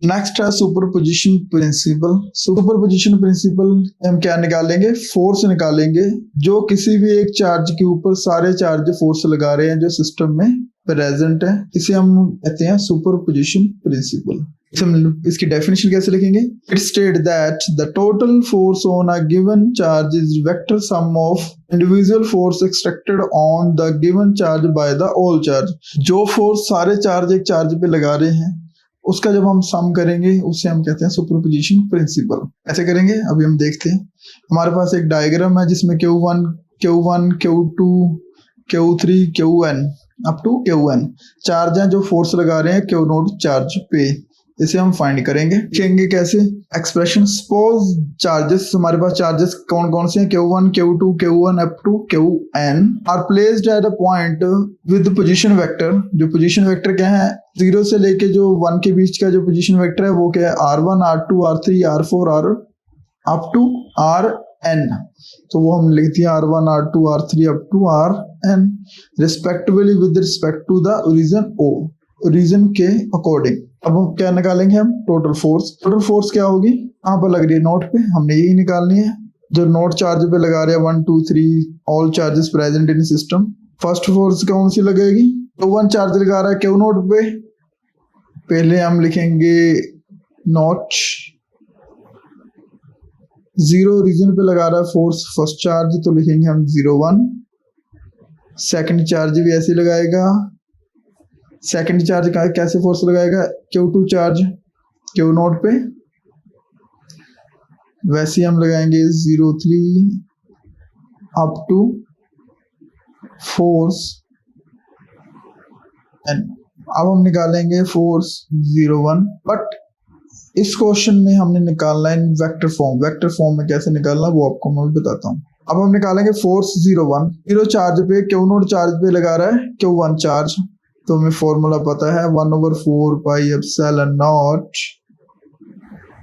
Next है superposition principle. Superposition principle हम क्या निकालेंगे, फोर्स निकालेंगे जो किसी भी एक चार्ज के ऊपर सारे चार्ज फोर्स लगा रहे हैं जो सिस्टम में प्रेजेंट है, इसे हम कहते हैं सुपरपोजिशन प्रिंसिपल। इसकी डेफिनेशन कैसे लिखेंगे, it state that the total force on a given charge is vector sum of individual force extracted on the given charge by the all charge. जो फोर्स सारे चार्ज एक चार्ज पे लगा रहे हैं उसका जब हम सम करेंगे उसे हम कहते हैं सुपरपोजिशन प्रिंसिपल। ऐसे करेंगे अभी हम देखते हैं। हमारे पास एक डायग्राम है जिसमें Q1, Q1, Q2, Q3, Qn up to Qn charge हैं जो फोर्स लगा रहे हैं Q नोट चार्ज पे। इसे हम फाइंड करेंगे, लिखेंगे कैसे, एक्सप्रेशन सपोज चार्जेस, हमारे पास चार्जेस कौन कौन से हैं, Q1, Q2, Q1 up to Qn are placed at a point with position vector. जो पोजीशन वेक्टर क्या है, 0 से लेके जो 1 के बीच का जो पोजीशन वेक्टर है वो क्या है, R1, R2, R3, R4, R up to Rn। तो वो हम लिखते हैं R1, R2, R3 up to Rn respectively with respect to the origin O, origin के अकॉर्डिंग। अब हम क्या निकालेंगे, हम टोटल फोर्स। टोटल फोर्स क्या होगी, कहाँ पर लग रही है, नोट पे, हमने यही निकालनी है जो नोट चार्ज पे लगा रहे हैं 1 2 3 all charges present in system. First force कौन सी लगेगी, तो 1 चार्ज लगा रहा है Q नोट पे, पहले हम लिखेंगे नोट 0 रीजन पे लगा रहा है फोर्स फर्स्ट चार्ज, तो लिखेंगे हम 0 1। सेकंड चार्ज भी ऐसे लगाएगा, सेकंड चार्ज का कैसे फोर्स लगाएगा, Q2 चार्ज Q नोट पे, वैसे हम लगाएंगे 0 3 अप टू फोर्स एन। अब हम निकालेंगे फोर्स 0 1, बट इस क्वेश्चन में हमने निकालना है वेक्टर फॉर्म। वेक्टर फॉर्म में कैसे निकालना वो आपको मैं बताता हूँ। अब हम निकालेंगे फोर्स 0 1, 0 चार्ज पे Q नोट चार्ज पे लगा रहा है Q1 चार्ज, तो हमें फॉर्मूला पता है 1/4 pi epsilon naught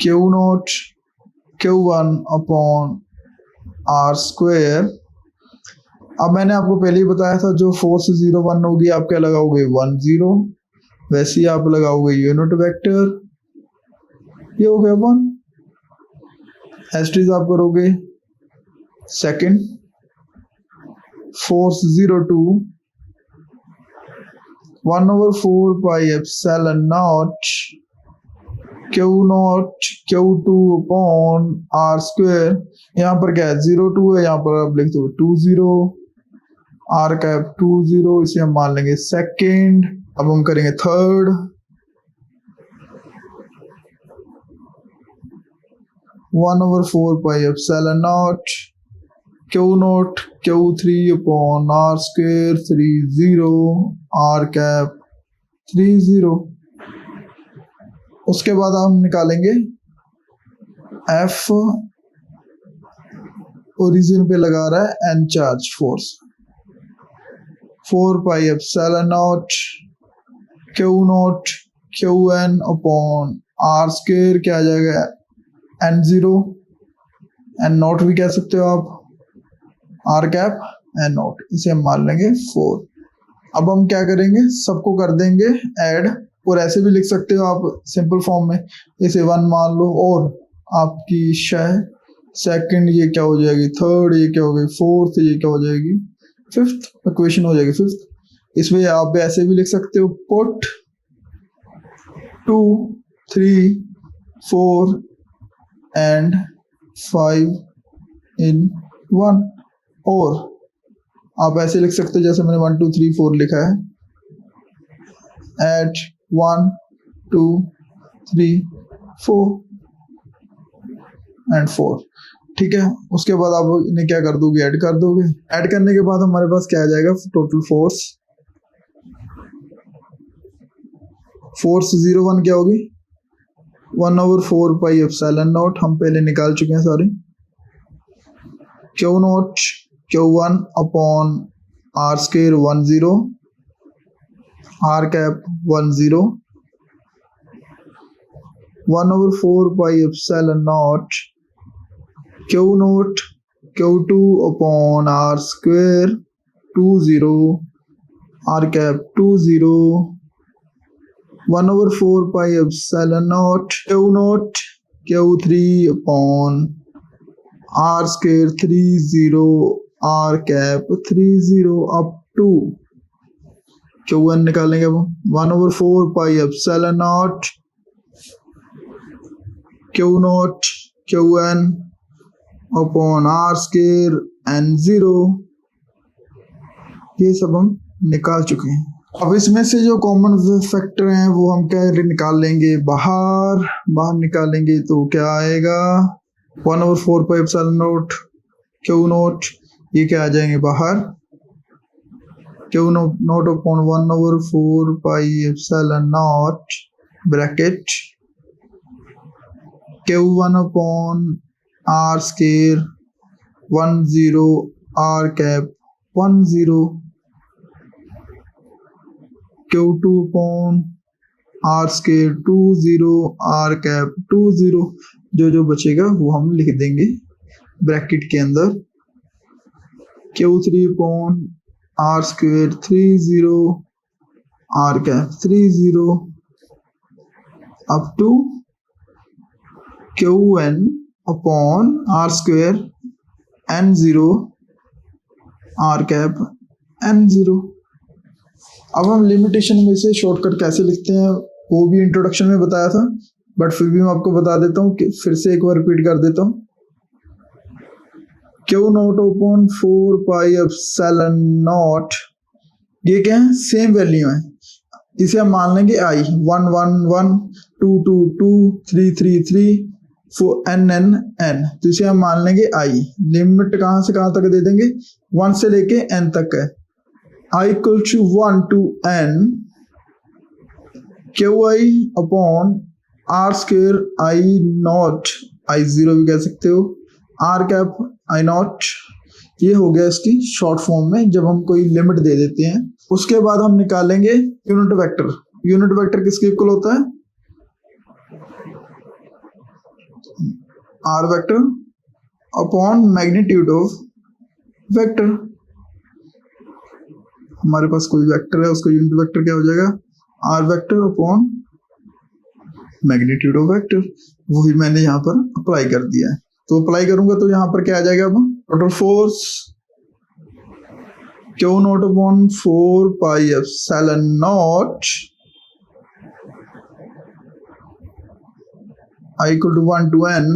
Q naught Q1 upon R square. अब मैंने आपको पहले ही बताया था जो फोर्स 0 1 होगी आप क्या लगाओगे 1 0, वैसे ही आप लगाओगे यूनिट वेक्टर, ये हो गया 1, एस्ट्रीज आप करोगे। Second force 0 2 1/4 pi epsilon naught Q not Q2 upon R square. यहाँ पर क्या है 0 2 है, यहाँ पर आप लिख दो 2 0, R कैप 2 0, इसे हम मान लेंगे सेकंड। अब हम करेंगे third, 1/4 pi epsilon naught Q note Q3 upon R square 3 0, R cap 3 0। उसके बाद हम निकालेंगे F, ओरिजिन पे लगा रहा है N charge force, 4 pi epsilon naught Q note Qn upon R square क्या आ जाएगा N 0, N नॉट भी कह सकते हो आप, R कैप N नॉट, इसे हम मान लेंगे 4। अब हम क्या करेंगे, सबको कर देंगे ऐड, और ऐसे भी लिख सकते हो आप सिंपल फॉर्म में, इसे 1 मान लो और आपकी सेकंड ये क्या हो जाएगी थर्ड, ये क्या हो गई फोर्थ, ये क्या हो जाएगी फिफ्थ, इक्वेशन हो जाएगी फिफ्थ। इसमें आप ऐसे भी लिख सकते हो पुट 2 3 4 एंड 5 इन 1, और आप ऐसे लिख सकते हो जैसे मैंने 1 2 3 4 लिखा है, एट 1 2 3 4 एंड 4, ठीक है। उसके बाद आप इन्हें क्या कर दोगे, ऐड कर दोगे। ऐड करने के बाद हमारे पास क्या आ जाएगा, टोटल फोर्स। फोर्स 0 1 क्या होगी 1/4 पाई एप्सिलॉन नॉट, हम पहले निकाल चुके हैं सारे, Q naught Q1 upon R square 1 0, R cap 1 0, 1/4 pi epsilon naught Q naught Q2 upon R square 2 0, R cap 2 0, 1/4 pi epsilon naught Q3 upon R square 30 R cap 30 up to Qn निकालेंगे अब 1/4 pi epsilon naught Qn upon R square N0। ये सब हम निकाल चुके हैं। अब इसमें से जो कॉमन फैक्टर हैं वो हम क्या निकाल लेंगे, बाहर निकालेंगे तो क्या आएगा 1/4 पाई एप्सिलॉन नॉट Q0, ये क्या आ जाएंगे बाहर Q0 upon 1/4 pi epsilon not bracket Q1 upon R square 10 R cap 10 Q2 upon R square 20 R cap 20। जो बचेगा वो हम लिख देंगे ब्रैकेट के अंदर Q3 upon R square 30 R cap 30 up to Qn upon R square N0 R cap N0। अब हम लिमिटेशन में से शॉर्टकट कैसे लिखते हैं वो भी इंट्रोडक्शन में बताया था, बट फिर भी मैं आपको बता देता हूँ कि फिर से एक बार रिपीट कर देता हूँ। Q0 upon 4 pi epsilon not, ये क्या है, सेम वैल्यू है, इसे हम मान लेंगे I 1 1 1 2 2 2 3 3 3 4 n n n, तो इसे हम मान लेंगे I। लिमिट कहाँ से कहाँ तक दे देंगे, 1 से लेके n तक है। I equal to 1 to n Qi upon R square I0 भी कह सकते हो, R कैप I0। ये हो गया इसकी शॉर्ट फॉर्म में जब हम कोई लिमिट दे देते हैं। उसके बाद हम निकालेंगे यूनिट वेक्टर। यूनिट वेक्टर किसके इक्वल होता है, R vector upon magnitude of vector. हमारे पास कोई वेक्टर है, उसका यूनिट वेक्टर क्या हो जाएगा, R vector upon magnitude of vector. वही मैंने यहाँ पर अप्लाई कर दिया है, तो अप्लाई करूंगा तो यहाँ पर क्या आ जाएगा, अब total force Q0 upon 4 pi epsilon naught I equal to 1 to n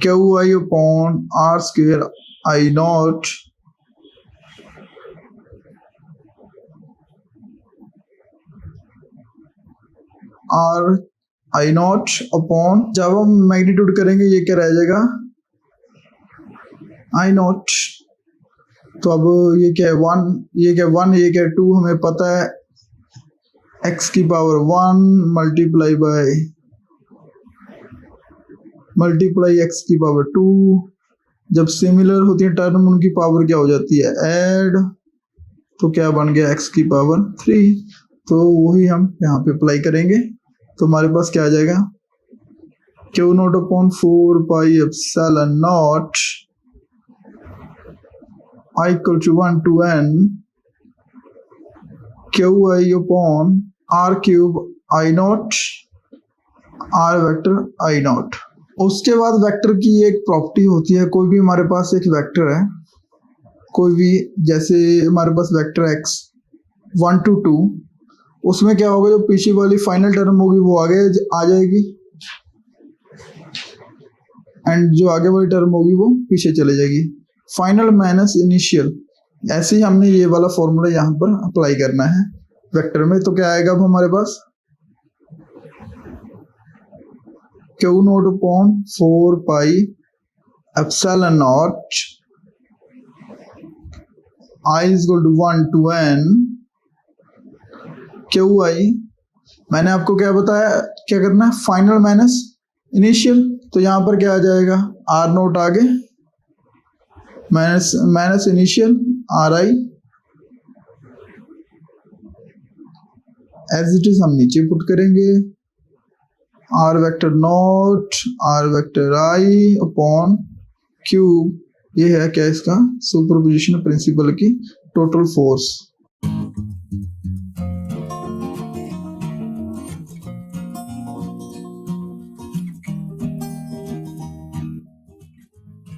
Qi upon R square I0 R I0 upon, जब हम मैग्नीट्यूड करेंगे ये क्या रह जाएगा I0। तो अब ये क्या है 1, ये क्या 1, ये क्या 2, हमें पता है x की पावर 1 मल्टीप्लाई x की पावर 2। जब सिमिलर होती है टर्म उनकी पावर क्या हो जाती है ऐड, तो क्या बन गया x की पावर 3। तो वही हम यहाँ पे अप्लाई करेंगे, तो हमारे पास क्या आ जाएगा Q0 upon 4 pi epsilon naught I equal to 1 to n Qi upon R cube I0 R vector I0। उसके बाद वेक्टर की एक प्रॉपर्टी होती है, कोई भी हमारे पास एक वेक्टर है, कोई भी, जैसे हमारे पास वेक्टर x 1 to 2, उसमें क्या होगा, जो पीछे वाली फाइनल टर्म होगी वो आगे आ जाएगी एंड जो आगे वाली टर्म होगी वो पीछे चले जाएगी। फाइनल माइनस इनिशियल, ऐसे ही हमने ये वाला फॉर्मूला यहाँ पर अप्लाई करना है वेक्टर में। तो क्या आएगा अब हमारे पास Q0 upon 4 pi epsilon naught I equal to 1 to n Qi। मैंने आपको क्या बताया, क्या करना है, फाइनल माइनस इनिशियल। तो यहाँ पर क्या आ जाएगा, R0 आगे minus initial Ri, as it is हम नीचे पुट करेंगे R vector naught R vector I upon cube. ये है क्या, इसका सुपरपोजिशन प्रिंसिपल की टोटल फोर्स।